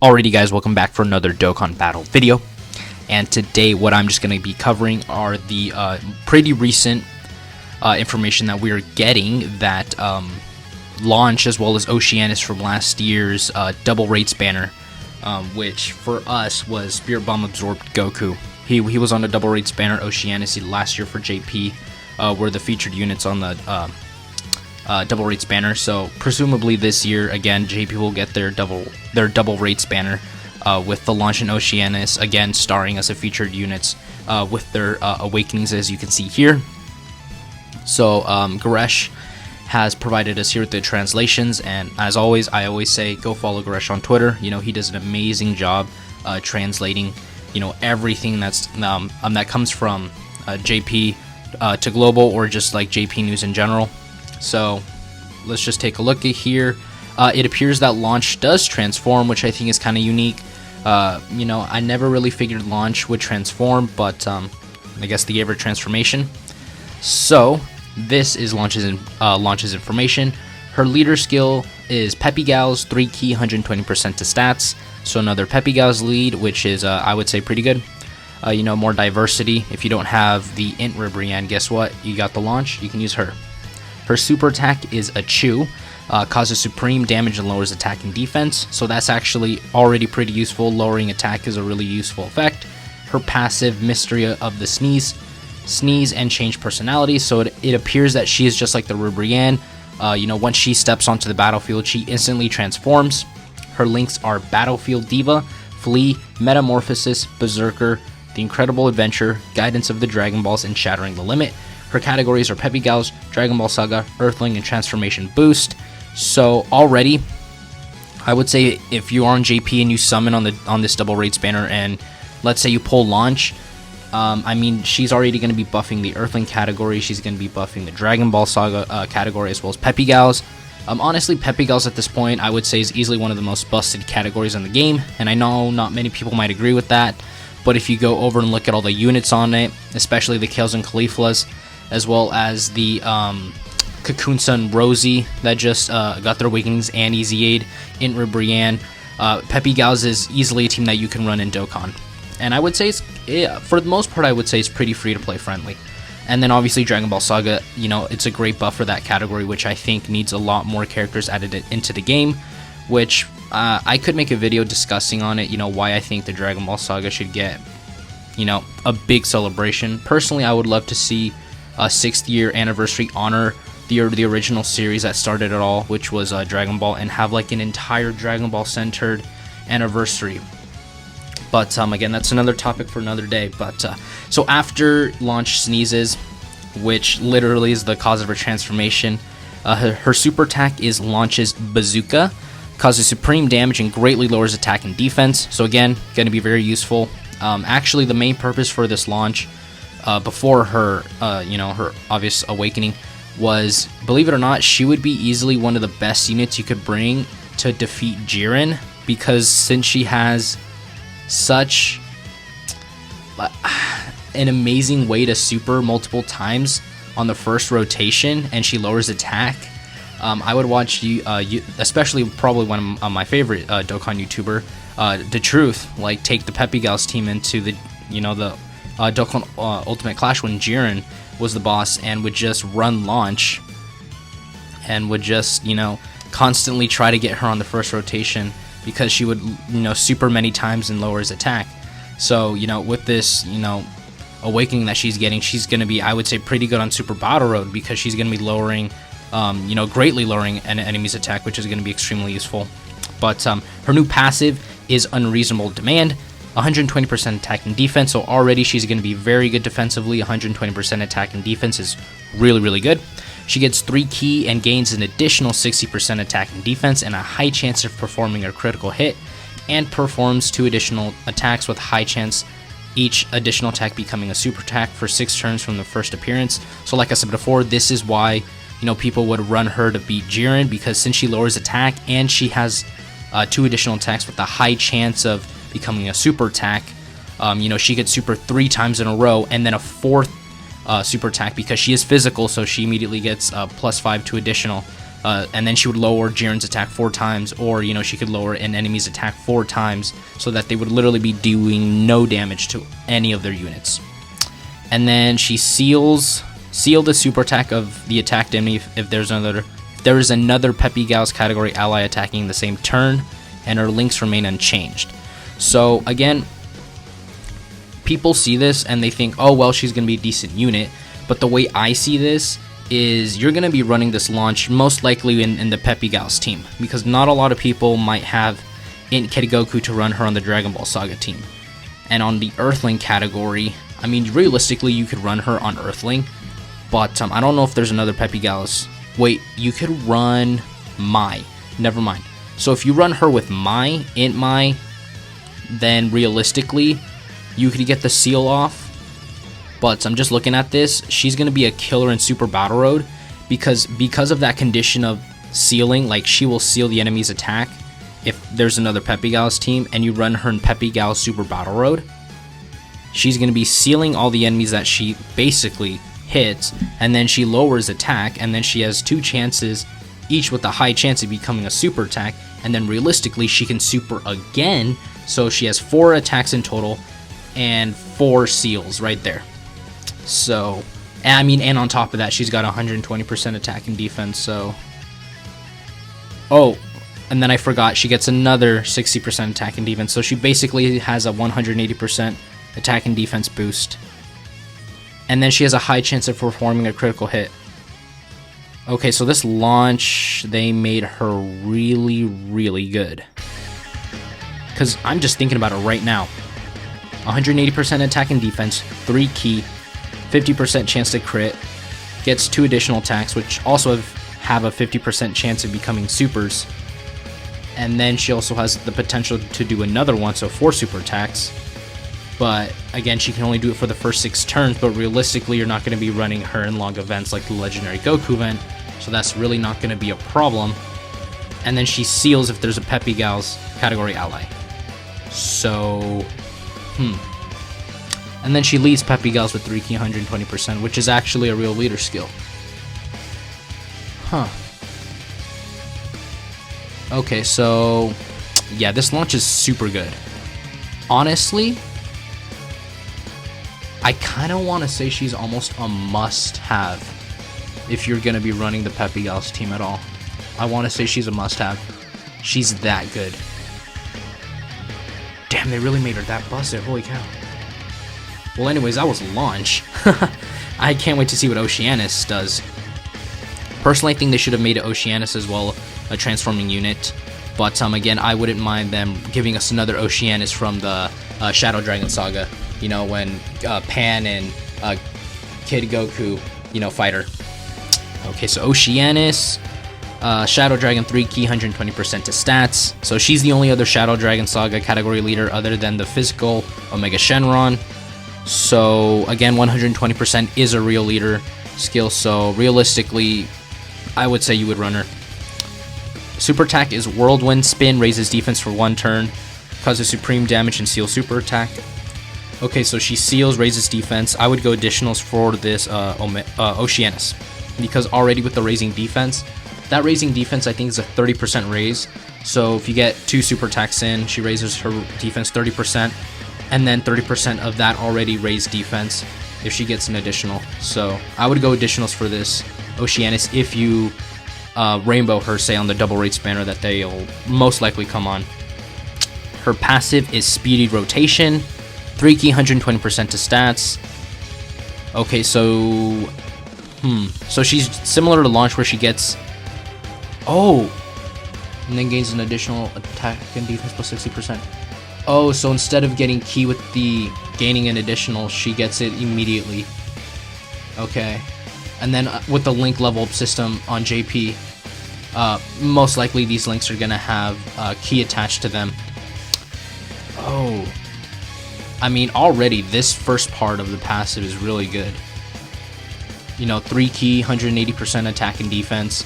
Alrighty guys, welcome back for another Dokkan battle video. And today what I'm just going to be covering are the pretty recent information that we're getting that launch, as well as Oceanus from last year's double rates banner, which for us was Spirit Bomb absorbed Goku. He was on a double rates banner. Oceanus last year for JP were the featured units on the double rates banner. So presumably this year again JP will get their double rates banner with the launch in Oceanus, again starring as a featured units with their awakenings, as you can see here. So Goresh has provided us here with the translations, and as always I always say go follow Goresh on Twitter. You know, he does an amazing job translating, you know, everything that's that comes from JP to global, or just like JP news in general. So let's just take a look at here. It appears that launch does transform, which I think is kind of unique. You know, I never really figured launch would transform, but I guess they gave her transformation. So this is launch's information. Her leader skill is Peppy Gal's 3 key, 120% to stats. So another Peppy Gal's lead, which is I would say pretty good. You know, more diversity. If you don't have the Int Ribrianne, guess what? You got the launch. You can use her. Her super attack is a Chew, causes supreme damage and lowers attack and defense, so that's actually already pretty useful. Lowering attack is a really useful effect. Her passive, Mystery of the Sneeze and change personality, so it appears that she is just like the Ribrianne. You know, once she steps onto the battlefield, she instantly transforms. Her links are Battlefield Diva, Flea, Metamorphosis, Berserker, The Incredible Adventure, Guidance of the Dragon Balls, and Shattering the Limit. Her categories are Peppy Gals, Dragon Ball Saga, Earthling, and Transformation Boost. So already, I would say if you are on JP and you summon on this double rates banner, and let's say you pull launch, I mean, she's already going to be buffing the Earthling category. She's going to be buffing the Dragon Ball Saga category, as well as Peppy Gals. Honestly, Peppy Gals at this point, I would say, is easily one of the most busted categories in the game, and I know not many people might agree with that. But if you go over and look at all the units on it, especially the Kales and Cauliflas, as well as the Cocoon Sun Rosie that just got their awakenings, and Easy Aid, Int Ribrianne, Peppy Gals is easily a team that you can run in Dokkan. And I would say, for the most part, I would say it's pretty free to play friendly. And then obviously Dragon Ball Saga, you know, it's a great buff for that category, which I think needs a lot more characters added into the game, which I could make a video discussing on it, you know, why I think the Dragon Ball Saga should get, you know, a big celebration. Personally, I would love to see a 6th year anniversary honor the original series that started it all, which was Dragon Ball, and have like an entire Dragon Ball centered anniversary. But again, that's another topic for another day. But so after launch sneezes, which literally is the cause of her transformation, her super attack is launch's Bazooka, causes supreme damage and greatly lowers attack and defense. So again, going to be very useful. Actually, the main purpose for this launch, before her, you know, her obvious awakening, was, believe it or not, she would be easily one of the best units you could bring to defeat Jiren, because since she has such an amazing way to super multiple times on the first rotation, and she lowers attack, I would watch you, especially probably one of my favorite Dokkan YouTuber, The Truth, like take the Peppy Gals team into the, you know, the Dokkan Ultimate Clash when Jiren was the boss, and would just run launch and would just, you know, constantly try to get her on the first rotation, because she would, you know, super many times and lower his attack. So, you know, with this, you know, awakening that she's getting, she's going to be, I would say, pretty good on Super Battle Road, because she's going to be lowering, you know, greatly lowering an enemy's attack, which is going to be extremely useful. But her new passive is Unreasonable Demand, 120% attack and defense, so already she's going to be very good defensively. 120% attack and defense is really, really good. She gets 3 key and gains an additional 60% attack and defense, and a high chance of performing a critical hit, and performs 2 additional attacks with high chance, each additional attack becoming a super attack for 6 turns from the first appearance. So like I said before, this is why, you know, people would run her to beat Jiren, because since she lowers attack and she has 2 additional attacks with a high chance of becoming a super attack, you know, she gets super 3 times in a row, and then a 4th super attack, because she is physical, so she immediately gets +5 to additional and then she would lower Jiren's attack 4 times, or you know, she could lower an enemy's attack 4 times, so that they would literally be doing no damage to any of their units. And then she seal the super attack of the attacked enemy if there is another Peppy Gal's category ally attacking the same turn, and her links remain unchanged. So again, people see this and they think, oh well, she's gonna be a decent unit. But the way I see this is you're going to be running this launch most likely in the Peppy Gal's team, because not a lot of people might have Int Goku to run her on the Dragon Ball Saga team. And on the Earthling category, I mean, realistically, you could run her on Earthling, but I don't know if there's another Peppy Gal's. Wait, you could run Mai. Never mind. So if you run her with Mai, Int Mai, then realistically, you could get the seal off. But I'm just looking at this, she's going to be a killer in Super Battle Road, because of that condition of sealing, like she will seal the enemy's attack if there's another Peppy Gal's team and you run her in Peppy Gal's Super Battle Road. She's going to be sealing all the enemies that she basically hits, and then she lowers attack, and then she has 2 chances, each with a high chance of becoming a super attack, and then realistically she can super again, so she has 4 attacks in total and 4 seals right there. So, I mean, and on top of that, she's got 120% attack and defense, so... Oh, and then I forgot, she gets another 60% attack and defense, so she basically has a 180% attack and defense boost. And then she has a high chance of performing a critical hit. Okay, so this launch, they made her really, really good. Because I'm just thinking about it right now. 180% attack and defense, 3 key, 50% chance to crit, gets 2 additional attacks, which also have a 50% chance of becoming supers. And then she also has the potential to do another one, so 4 super attacks. But again, she can only do it for the first 6 turns, but realistically, you're not going to be running her in long events like the Legendary Goku event, so that's really not going to be a problem. And then she seals if there's a Peppy Gal's category ally. So, And then she leads Peppy Gal's with 3 key 120%, which is actually a real leader skill. Huh. Okay, so... yeah, this launch is super good. Honestly, I kind of want to say she's almost a must-have if you're going to be running the Peppy Gal's team at all. I want to say she's a must-have. She's that good. Damn, they really made her that busted. Holy cow. Well, anyways, that was launch. I can't wait to see what Oceanus does. Personally, I think they should have made it Oceanus as well, a transforming unit. But again, I wouldn't mind them giving us another Oceanus from the Shadow Dragon Saga. You know, when Pan and Kid Goku, you know, fight her. Okay, so Oceanus, Shadow Dragon 3 key, 120% to stats. So she's the only other Shadow Dragon Saga category leader other than the physical Omega Shenron. So again, 120% is a real leader skill, so realistically, I would say you would run her. Super attack is Whirlwind Spin, raises defense for 1 turn, causes supreme damage and seal super attack. Okay, so she seals, raises defense. I would go additionals for this Oceanus, because already with the raising defense, that raising defense I think is a 30% raise. So if you get 2 super attacks in, she raises her defense 30%. And then 30% of that already raised defense if she gets an additional. So I would go additionals for this Oceanus if you rainbow her, say, on the double rate spanner that they'll most likely come on. Her passive is Speedy Rotation, 3 key, 120% to stats. Okay, so... So she's similar to Launch, where she gets... Oh! And then gains an additional attack and defense plus 60%. Oh, so instead of getting key with the gaining an additional, she gets it immediately. Okay. And then with the link level up system on JP, most likely these links are going to have key attached to them. Oh. I mean, already this first part of the passive is really good. You know, 3 key, 180% attack and defense.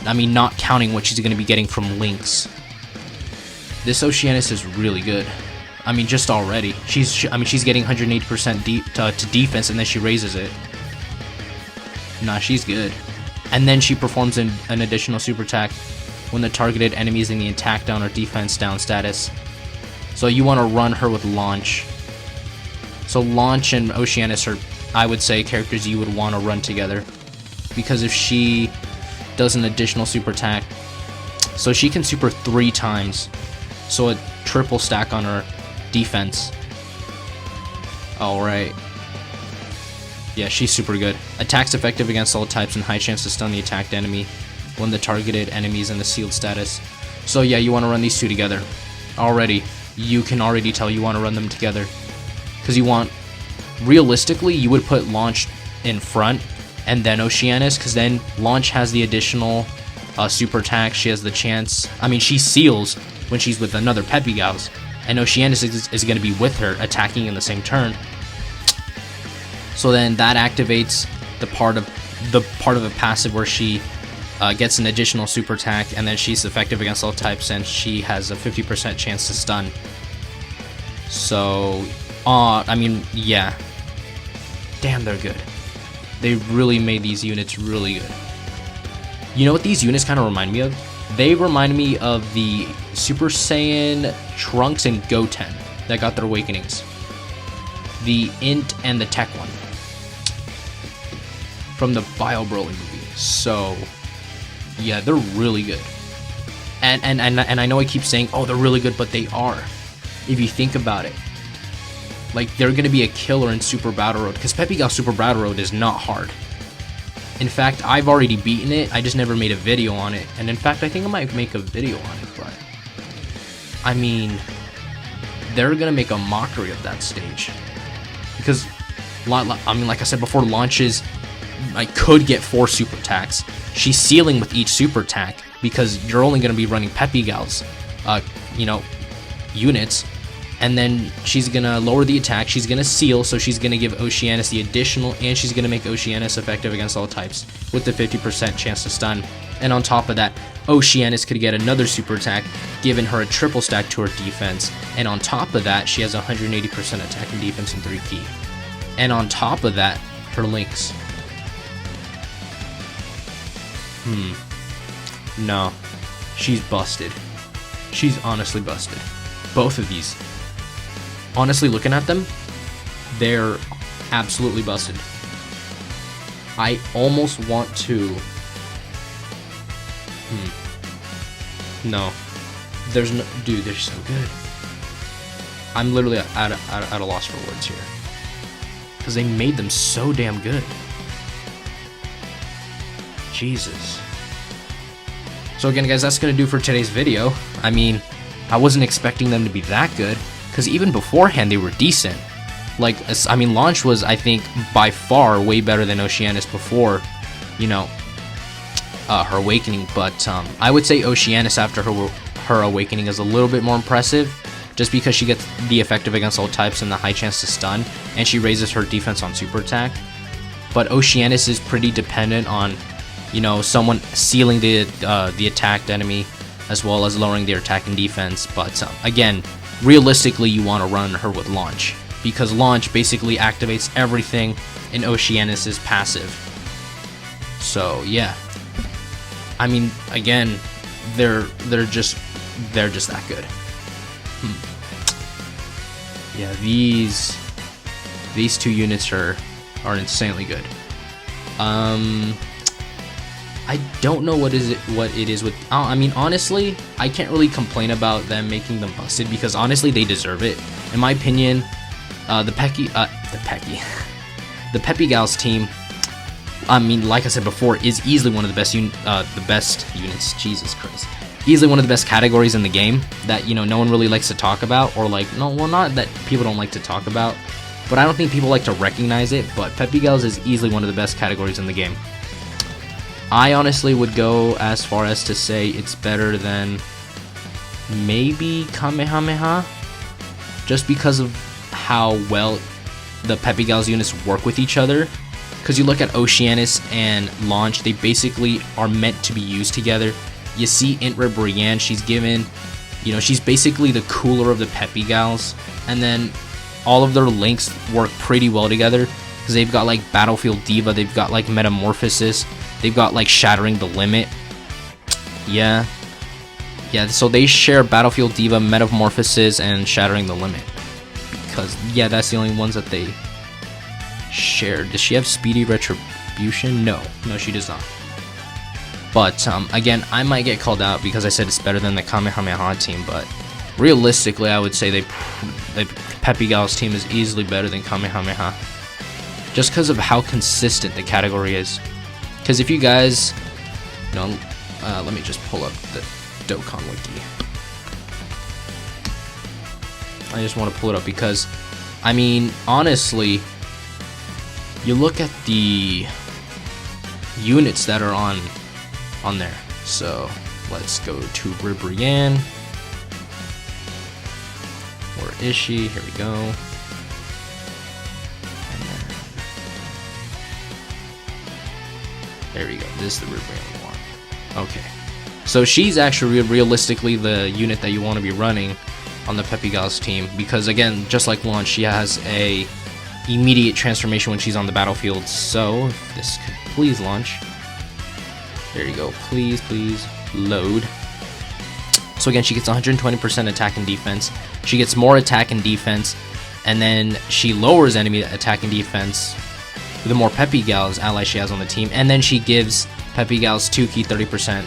I mean, not counting what she's going to be getting from links. This Oceanus is really good. I mean, just already. She's getting 180% to defense, and then she raises it. Nah, she's good. and then she performs an additional super attack when the targeted enemy is in the attack down or defense down status. So you want to run her with Launch. So Launch and Oceanus are, I would say, characters you would want to run together, because if she does an additional super attack, so she can super 3 times, so a triple stack on her defense. Alright. Yeah, she's super good. Attacks effective against all types and high chance to stun the attacked enemy when the targeted enemy is in the sealed status. So yeah, you want to run these two together. Already, you can already tell you want to run them together. Because you want, realistically, you would put Launch in front and then Oceanus, because then Launch has the additional super attack. She has the chance, I mean, she seals when she's with another Peppy Gals, and Oceanus is going to be with her, attacking in the same turn. So then that activates the part of a passive where she gets an additional super attack, and then she's effective against all types, and she has a 50% chance to stun. So, I mean, yeah. Damn, they're good. They really made these units really good. You know what these units kind of remind me of? They remind me of the Super Saiyan Trunks and Goten that got their awakenings. The Int and the Tech one. From the Bio Broly movie. So, yeah, they're really good. And I know I keep saying, oh, they're really good, but they are. If you think about it. Like, they're going to be a killer in Super Battle Road, because Peppy Gal Super Battle Road is not hard. In fact, I've already beaten it, I just never made a video on it. And in fact, I think I might make a video on it, but... I mean, they're going to make a mockery of that stage. Because, I mean, like I said before, launches, I could get 4 super attacks. She's sealing with each super attack, because you're only going to be running Peppy Gal's, you know, units. And then she's going to lower the attack, she's going to seal, so she's going to give Oceanus the additional, and she's going to make Oceanus effective against all types with the 50% chance to stun. And on top of that, Oceanus could get another super attack, giving her a triple stack to her defense. And on top of that, she has 180% attack and defense and 3 key. And on top of that, her links. No. She's busted. She's honestly busted. Both of these. Honestly, looking at them, they're absolutely busted. I almost want to... No. There's no... Dude, they're so good. I'm literally at a loss for words here. Because they made them so damn good. Jesus. So again, guys, that's going to do for today's video. I mean, I wasn't expecting them to be that good. Because even beforehand, they were decent. Like, I mean, Launch was, I think, by far way better than Oceanus before, you know, her awakening. But I would say Oceanus after her awakening is a little bit more impressive, just because she gets the effective against all types and the high chance to stun, and she raises her defense on super attack. But Oceanus is pretty dependent on, you know, someone sealing the attacked enemy, as well as lowering their attack and defense. But again, realistically, you want to run her with Launch, because Launch basically activates everything in Oceanus's passive. So yeah, I mean, again, they're just that good. Yeah, these 2 units are insanely good. I don't know what it is with. I mean, honestly, I can't really complain about them making them busted, because honestly, they deserve it. In my opinion, the Peppy Gals team, I mean, like I said before, is easily one of the best units. Jesus Christ, easily one of the best categories in the game that, you know, no one really likes to talk about, or like, no, well, not that people don't like to talk about, but I don't think people like to recognize it. But Peppy Gals is easily one of the best categories in the game. I honestly would go as far as to say it's better than maybe Kamehameha, just because of how well the Peppy Gals units work with each other. Because you look at Oceanus and Launch, they basically are meant to be used together. You see Intra Brienne, she's given, you know, she's basically the cooler of the Peppy Gals, and then all of their links work pretty well together, because they've got like Battlefield Diva, they've got like Metamorphosis, They've got like Shattering the Limit. Yeah, so they share Battlefield Diva, Metamorphosis, and Shattering the Limit. Because, yeah, that's the only ones that they share. Does she have Speedy Retribution? No, she does not. But, again, I might get called out because I said it's better than the Kamehameha team, but realistically, I would say Peppy Gal's team is easily better than Kamehameha. Just because of how consistent the category is. Because if you guys, let me just pull up the Dokkan wiki. I just want to pull it up because, I mean, honestly, you look at the units that are on there. So let's go to Ribrianne. Where is she? Here we go. And then, there we go. This is the Ribrianne we want. Okay. So she's actually realistically the unit that you want to be running on the Peppy Gal's team because, again, just like Launch, she has a immediate transformation when she's on the battlefield. So if this could please launch. There you go. Please load. So again, she gets 120% attack and defense. She gets more attack and defense, and then she lowers enemy attack and defense the more Peppy Gal's allies she has on the team, and then she gives Peppy Gal's 2-key 30%.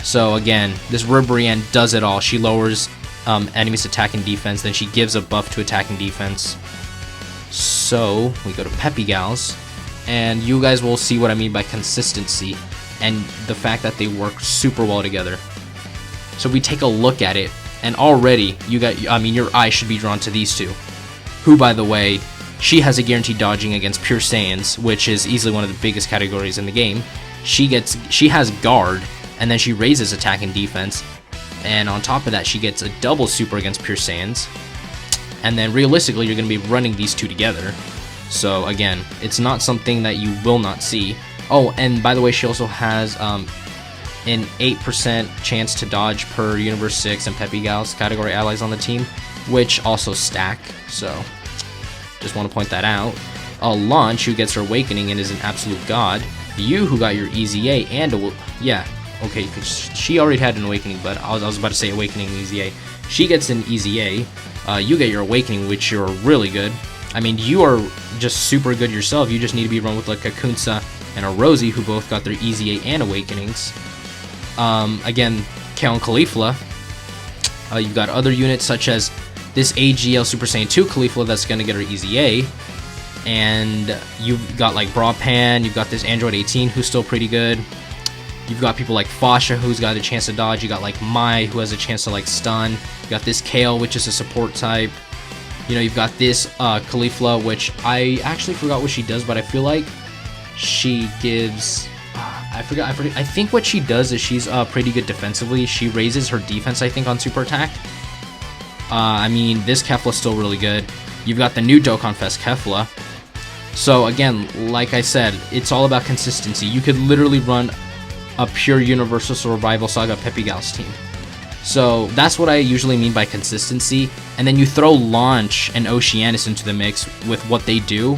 So again, this Ribrianne does it all. She lowers enemies' attack and defense, then she gives a buff to attack and defense. So we go to Peppy Gal's, and you guys will see what I mean by consistency and the fact that they work super well together. So we take a look at it, and already your eye should be drawn to these two, who, by the way, she has a guaranteed dodging against Pure Saiyans, which is easily one of the biggest categories in the game. She has guard, and then she raises attack and defense, and on top of that, she gets a double super against Pure Saiyans. And then realistically, you're going to be running these two together. So again, it's not something that you will not see. Oh, and by the way, she also has an 8% chance to dodge per Universe 6 and Peppy Gal's category allies on the team, which also stack. So just want to point that out. Launch, who gets her Awakening and is an absolute god. You, who got your Easy A and okay, she already had an Awakening, but I was about to say Awakening and Easy A. She gets an Easy A. You get your Awakening, which you're really good. I mean, you are just super good yourself. You just need to be run with like a Kunsa and a Rosie, who both got their Easy A and Awakenings. Again, Kale and Caulifla. You've got other units such as this AGL Super Saiyan 2 Caulifla that's going to get her Easy A. And you've got like Bropan, you've got this Android 18 who's still pretty good. You've got people like Fasha, who's got a chance to dodge. You got like Mai, who has a chance to like stun. You got this Kale, which is a support type. You've got this Caulifla, which I actually forgot what she does, but I feel like she gives... I forgot. I think what she does is she's pretty good defensively. She raises her defense, I think, on super attack. I mean, this Kefla's still really good. You've got the new Dokkan Fest Kefla. So again, like I said, it's all about consistency. You could literally run a pure Universal Survival Saga Peppy Gal's team. So that's what I usually mean by consistency. And then you throw Launch and Oceanus into the mix with what they do.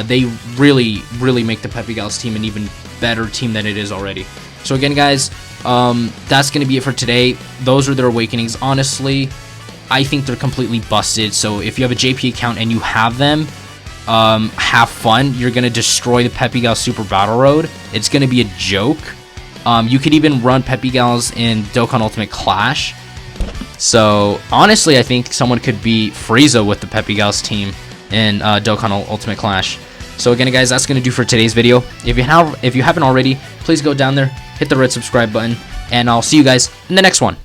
They really make the Peppy Gal's team an even better team than it is already. So again, guys, that's going to be it for today. Those are their Awakenings. Honestly, I think they're completely busted. So if you have a JP account and you have them, have fun. You're going to destroy the Peppy Gal Super Battle Road. It's going to be a joke. You could even run Peppy Gals in Dokkan Ultimate Clash. So honestly, I think someone could beat Frieza with the Peppy Gals team in Dokkan Ultimate Clash. So again, guys, that's going to do for today's video. If you haven't already, please go down there, hit the red subscribe button, and I'll see you guys in the next one.